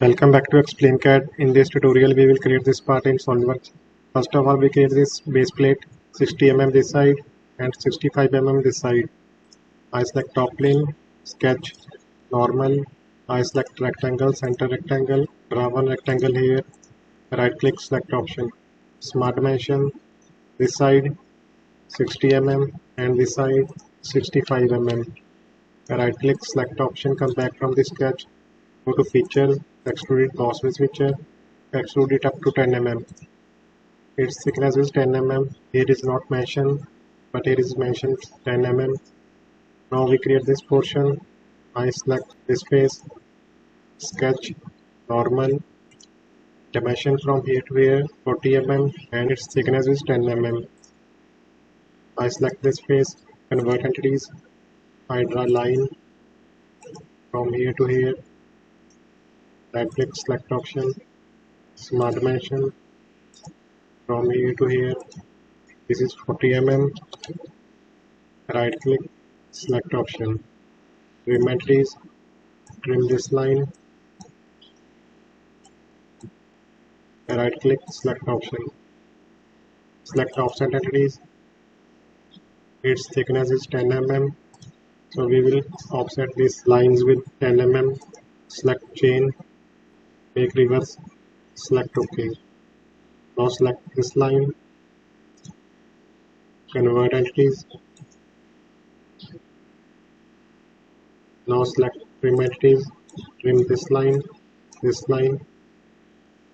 Welcome back to Explain CAD. In this tutorial, we will create this part in Solidworks. First of all, we create this base plate 60 mm this side and 65 mm this side. I select top plane, sketch, normal. I select rectangle, center rectangle, draw one rectangle here. Right click, select option. Smart dimension, this side 60 mm and this side 65 mm. Right click, select option, come back from the sketch. Go to feature, extrude it boss with feature, extrude it up to 10 mm. Its thickness is 10 mm. Here is not mentioned, but here is mentioned 10 mm. Now we create this portion. I select this face, sketch, normal, dimension from here to here 40 mm and its thickness is 10 mm. I select this face, convert entities. I draw line from here to here. Right click, select option, smart dimension from here to here. This is 40 mm. Right click, select option. Trim entities, trim this line. Right click, select option. Select offset entities. Its thickness is 10 mm. So we will offset these lines with 10 mm. Select chain, make reverse, select OK. Now select this line, convert entities. Now select trim entities, trim this line,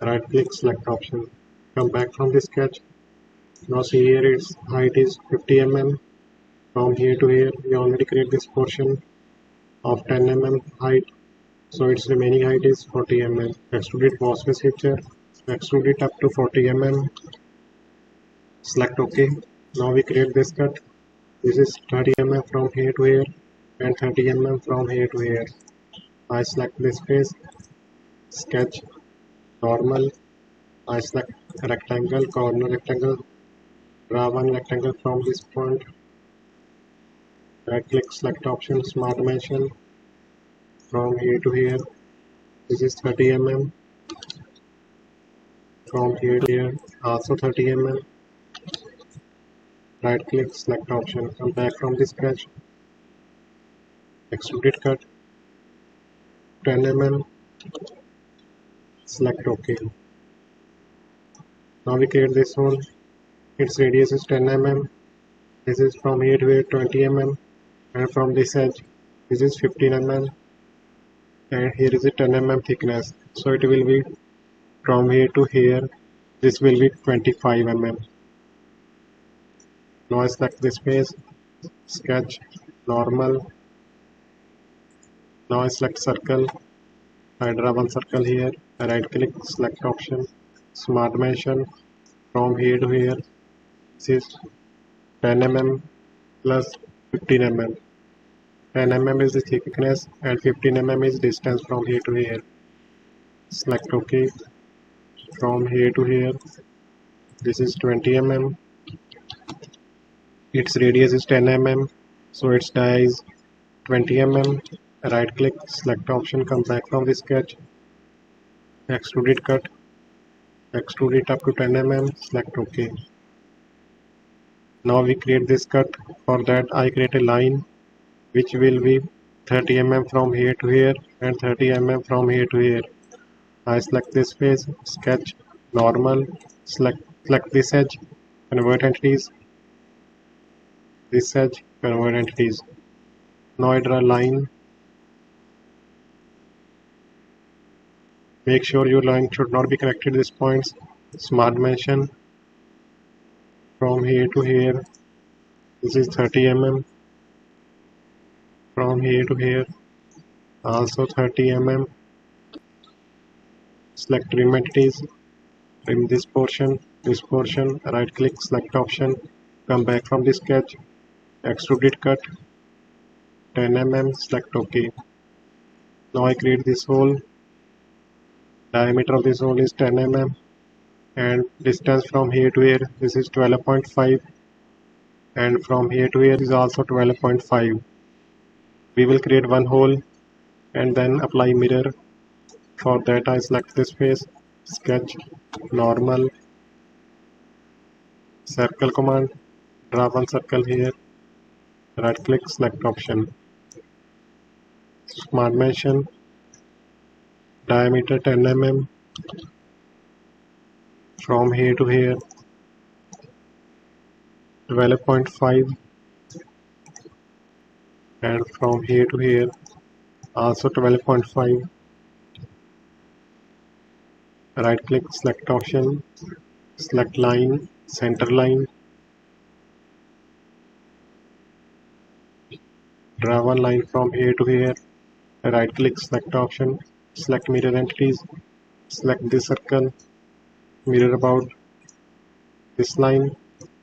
right click, select option. Come back from the sketch. Now see here its height is 50 mm. From here to here, we already create this portion of 10 mm height. So its remaining height is 40 mm. Extrude it boss with feature. Extrude it up to 40 mm. Select OK. Now we create this cut. This is 30 mm from here to here and 30 mm from here to here. I select this face, sketch, normal. I select rectangle, corner rectangle, draw one rectangle from this point. Right click, select option, smart dimension from here to here. This is 30 mm. From here to here, also 30 mm. Right click, select option, come back from the sketch. Extruded cut, 10 mm. Select OK. Now we create this hole. Its radius is 10 mm. This is from here to here 20 mm. And from this edge, this is 15 mm. And here is a 10 mm thickness. So it will be from here to here. This will be 25 mm. Now I select this face, sketch, normal. Now I select circle. I draw one circle here. Right click, select option, smart dimension from here to here. This is 10 mm plus 15 mm. 10 mm is the thickness and 15 mm is distance from here to here. Select OK. From here to here, this is 20 mm. Its radius is 10 mm. So its die is 20 mm. Right click, select option, come back from the sketch. Extrude it cut. Extrude it up to 10 mm. Select OK. Now we create this cut. For that I create a line which will be 30 mm from here to here and 30 mm from here to here. I select this face, sketch, normal, select this edge, convert entities, this edge, convert entities. Now I draw a line. Make sure your line should not be connected to these points. Smart dimension from here to here. This is 30 mm. From here to here, also 30 mm. Select trim entities, trim this portion, right click, select option, come back from the sketch, extruded cut, 10 mm, select OK. Now I create this hole. Diameter of this hole is 10 mm and distance from here to here, this is 12.5 and from here to here is also 12.5. We will create one hole and then apply mirror. For that I select this face, sketch, normal, circle command, draw one circle here, right click, select option, smart dimension, diameter 10 mm, from here to here 12.5, and from here to here also 12.5, right click, select option, select line, center line, draw one line from here to here, right click, select option, select mirror entities, select this circle, mirror about this line,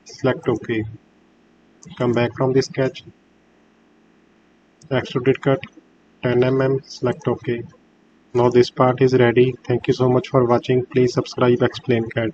select OK. Come back from the sketch, extruded cut 10 mm, select OK. Now this part is ready. Thank you so much for watching. Please subscribe Explain CAD.